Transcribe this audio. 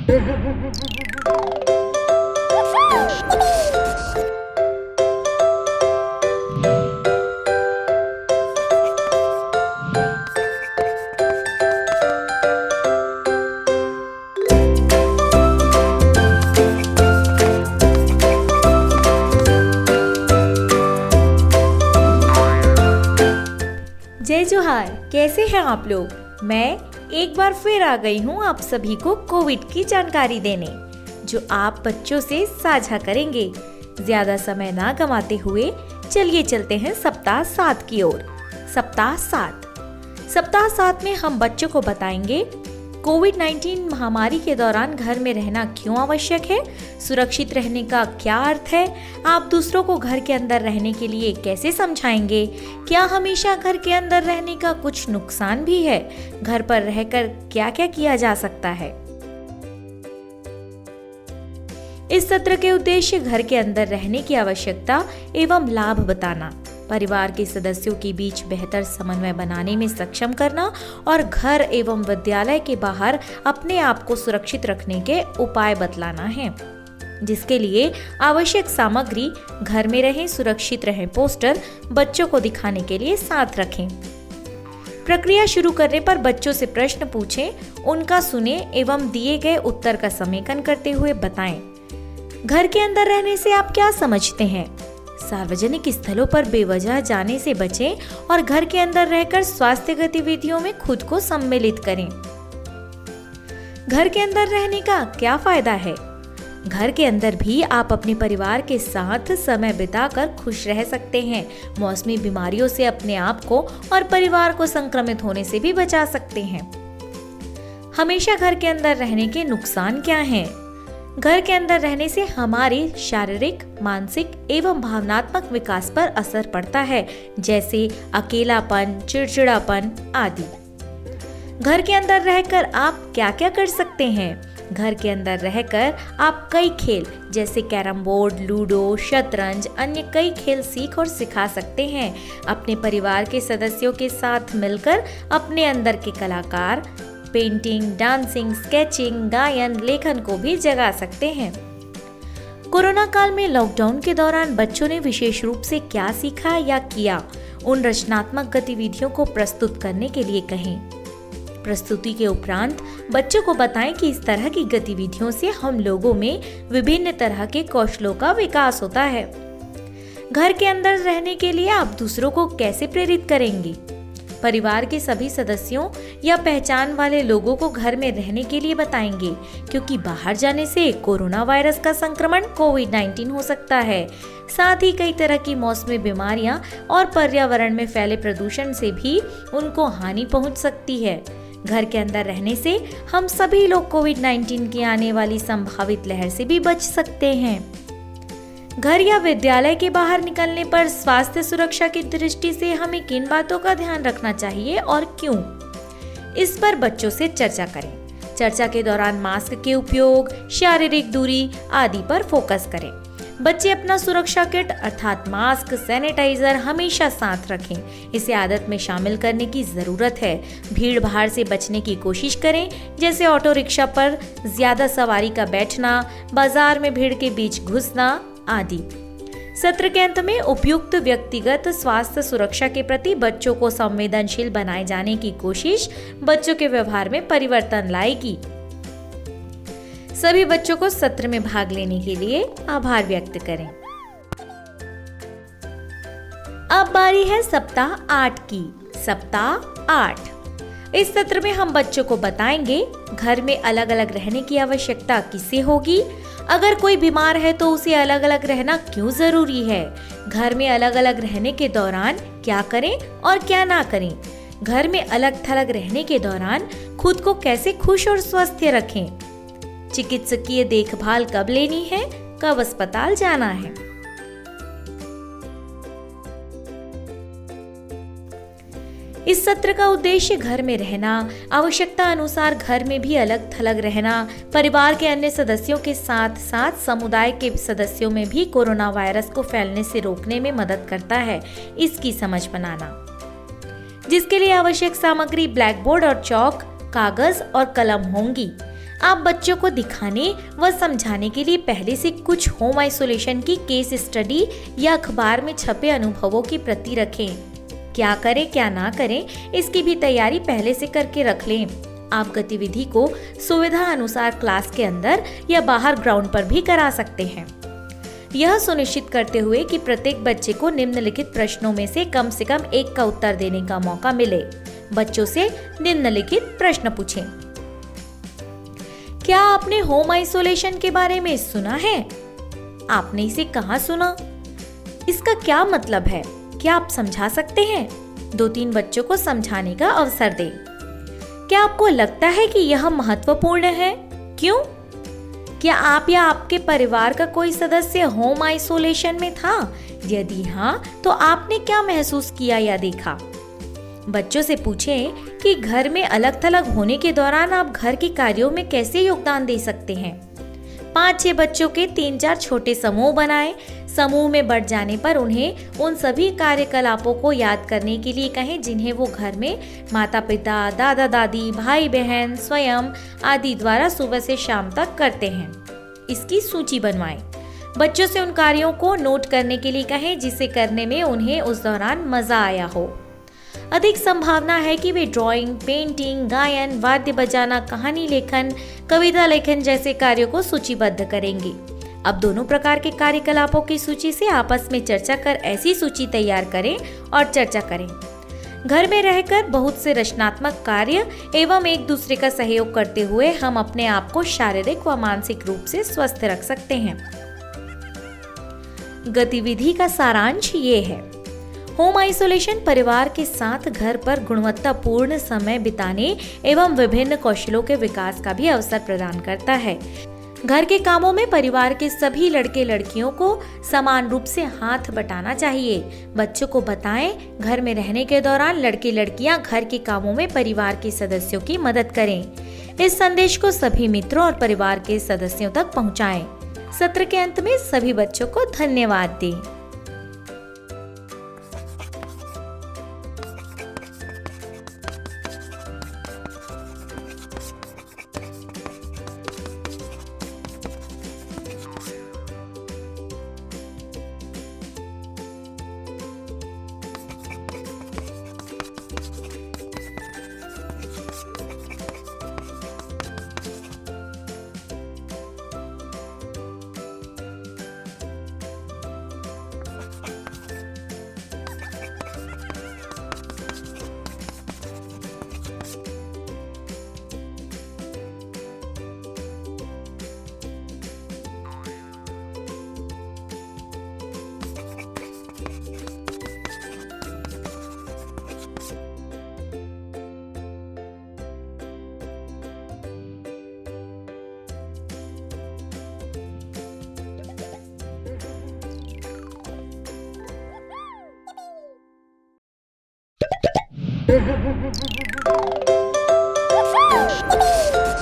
जय जोहार, कैसे हैं आप लोग। मैं एक बार फिर आ गई हूँ आप सभी को कोविड की जानकारी देने, जो आप बच्चों से साझा करेंगे। ज्यादा समय ना गंवाते हुए चलिए चलते हैं सप्ताह 7 की ओर। सप्ताह 7 में हम बच्चों को बताएंगे कोविड-19 महामारी के दौरान घर में रहना क्यों आवश्यक है, सुरक्षित रहने का क्या अर्थ है, आप दूसरों को घर के अंदर रहने के लिए कैसे समझाएंगे, क्या हमेशा घर के अंदर रहने का कुछ नुकसान भी है, घर पर रहकर क्या क्या किया जा सकता है। इस सत्र के उद्देश्य घर के अंदर रहने की आवश्यकता एवं लाभ बताना, परिवार के सदस्यों के बीच बेहतर समन्वय बनाने में सक्षम करना और घर एवं विद्यालय के बाहर अपने आप को सुरक्षित रखने के उपाय बतलाना है। जिसके लिए आवश्यक सामग्री घर में रहें, सुरक्षित रहें पोस्टर बच्चों को दिखाने के लिए साथ रखें। प्रक्रिया शुरू करने पर बच्चों से प्रश्न पूछें, उनका सुने एवं दिए गए उत्तर का समेकन करते हुए बताएं। घर के अंदर रहने से आप क्या समझते हैं? सार्वजनिक स्थलों पर बेवजह जाने से बचें और घर के अंदर रहकर स्वास्थ्य गतिविधियों में खुद को सम्मिलित करें। घर के अंदर रहने का क्या फायदा है? घर के अंदर भी आप अपने परिवार के साथ समय बिताकर खुश रह सकते हैं, मौसमी बीमारियों से अपने आप को और परिवार को संक्रमित होने से भी बचा सकते हैं। हमेशा घर के अंदर रहने के नुकसान क्या हैं? घर के अंदर रहने से हमारे शारीरिक, मानसिक एवं भावनात्मक विकास पर असर पड़ता है, जैसे अकेलापन, चिड़चिड़ापन आदि। घर के अंदर रहकर आप क्या क्या कर सकते हैं? घर के अंदर रहकर आप कई खेल जैसे कैरम बोर्ड, लूडो, शतरंज, अन्य कई खेल सीख और सिखा सकते हैं। अपने परिवार के सदस्यों के साथ मिलकर अपने अंदर के कलाकार पेंटिंग, डांसिंग, स्केचिंग, गायन, लेखन को भी जगा सकते हैं। कोरोना काल में लॉकडाउन के दौरान बच्चों ने विशेष रूप से क्या सीखा या किया, उन रचनात्मक गतिविधियों को प्रस्तुत करने के लिए कहें। प्रस्तुति के उपरांत बच्चों को बताएं कि इस तरह की गतिविधियों से हम लोगों में विभिन्न तरह के कौशलों का विकास होता है। घर के अंदर रहने के लिए आप दूसरों को कैसे प्रेरित करेंगे? परिवार के सभी सदस्यों या पहचान वाले लोगों को घर में रहने के लिए बताएंगे, क्योंकि बाहर जाने से कोरोना वायरस का संक्रमण कोविड-19 हो सकता है। साथ ही कई तरह की मौसमी बीमारियां और पर्यावरण में फैले प्रदूषण से भी उनको हानि पहुंच सकती है। घर के अंदर रहने से हम सभी लोग कोविड-19 की आने वाली संभावित लहर से भी बच सकते हैं। घर या विद्यालय के बाहर निकलने पर स्वास्थ्य सुरक्षा की दृष्टि से हमें किन बातों का ध्यान रखना चाहिए और क्यों, इस पर बच्चों से चर्चा करें। चर्चा के दौरान मास्क के उपयोग, शारीरिक दूरी आदि पर फोकस करें। बच्चे अपना सुरक्षा किट अर्थात मास्क, सैनिटाइजर हमेशा साथ रखें। इसे आदत में शामिल करने की जरूरत है। भीड़ भाड़ से बचने की कोशिश करें, जैसे ऑटो रिक्शा पर ज्यादा सवारी का बैठना, बाजार में भीड़ के बीच घुसना आदि। सत्र के अंत में उपयुक्त व्यक्तिगत स्वास्थ्य सुरक्षा के प्रति बच्चों को संवेदनशील बनाए जाने की कोशिश बच्चों के व्यवहार में परिवर्तन लाएगी। सभी बच्चों को सत्र में भाग लेने के लिए आभार व्यक्त करें। अब बारी है सप्ताह 8 की। सप्ताह 8 इस सत्र में हम बच्चों को बताएंगे घर में अलग अलग रहने की आवश्यकता किसे होगी, अगर कोई बीमार है तो उसे अलग अलग रहना क्यों जरूरी है, घर में अलग अलग रहने के दौरान क्या करें और क्या ना करें, घर में अलग थलग रहने के दौरान खुद को कैसे खुश और स्वस्थ रखें, चिकित्सकीय देखभाल कब लेनी है, कब अस्पताल जाना है। इस सत्र का उद्देश्य घर में रहना, आवश्यकता अनुसार घर में भी अलग थलग रहना, परिवार के अन्य सदस्यों के साथ साथ समुदाय के सदस्यों में भी कोरोना वायरस को फैलने से रोकने में मदद करता है, इसकी समझ बनाना। जिसके लिए आवश्यक सामग्री ब्लैक बोर्ड और चौक, कागज और कलम होंगी। आप बच्चों को दिखाने व समझाने के लिए पहले से कुछ होम आइसोलेशन की केस स्टडी या अखबार में छपे अनुभवों की प्रति रखें। क्या करें क्या ना करें इसकी भी तैयारी पहले से करके रख लें। आप गतिविधि को सुविधा अनुसार क्लास के अंदर या बाहर ग्राउंड पर भी करा सकते हैं, यह सुनिश्चित करते हुए कि प्रत्येक बच्चे को निम्नलिखित प्रश्नों में से कम एक का उत्तर देने का मौका मिले। बच्चों से निम्नलिखित प्रश्न पूछें। क्या आपने होम आइसोलेशन के बारे में सुना है? आपने इसे कहाँ सुना? इसका क्या मतलब है? क्या आप समझा सकते हैं? 2-3 बच्चों को समझाने का अवसर दें। क्या आपको लगता है कि यह महत्वपूर्ण है? क्यों? क्या आप या आपके परिवार का कोई सदस्य होम आइसोलेशन में था? यदि हाँ, तो आपने क्या महसूस किया या देखा? बच्चों से पूछें कि घर में अलग थलग होने के दौरान आप घर के कार्यों में कैसे योगदान दे सकते हैं। 5-6 बच्चों के 3-4 छोटे समूह बनाएं। समूह में बढ़ जाने पर उन्हें उन सभी कार्यकलापों को याद करने के लिए कहें जिन्हें वो घर में माता पिता, दादा दादी, भाई बहन, स्वयं आदि द्वारा सुबह से शाम तक करते हैं। इसकी सूची बनवाएं। बच्चों से उन कार्यों को नोट करने के लिए कहें जिसे करने में उन्हें उस दौरान मजा आया हो। अधिक संभावना है कि वे ड्राइंग, पेंटिंग, गायन, वाद्य बजाना, कहानी लेखन, कविता लेखन जैसे कार्यों को सूचीबद्ध करेंगे। अब दोनों प्रकार के कार्यकलापों की सूची से आपस में चर्चा कर ऐसी सूची तैयार करें और चर्चा करें। घर में रहकर बहुत से रचनात्मक कार्य एवं एक दूसरे का सहयोग करते हुए हम अपने आप को शारीरिक व मानसिक रूप से स्वस्थ रख सकते हैं। गतिविधि का सारांश ये है। होम आइसोलेशन परिवार के साथ घर पर गुणवत्तापूर्ण समय बिताने एवं विभिन्न कौशलों के विकास का भी अवसर प्रदान करता है। घर के कामों में परिवार के सभी लड़के लड़कियों को समान रूप से हाथ बटाना चाहिए। बच्चों को बताएं, घर में रहने के दौरान लड़के लड़कियां घर के कामों में परिवार के सदस्यों की मदद करें। इस संदेश को सभी मित्रों और परिवार के सदस्यों तक पहुंचाएं। सत्र के अंत में सभी बच्चों को धन्यवाद दें। Woohoo!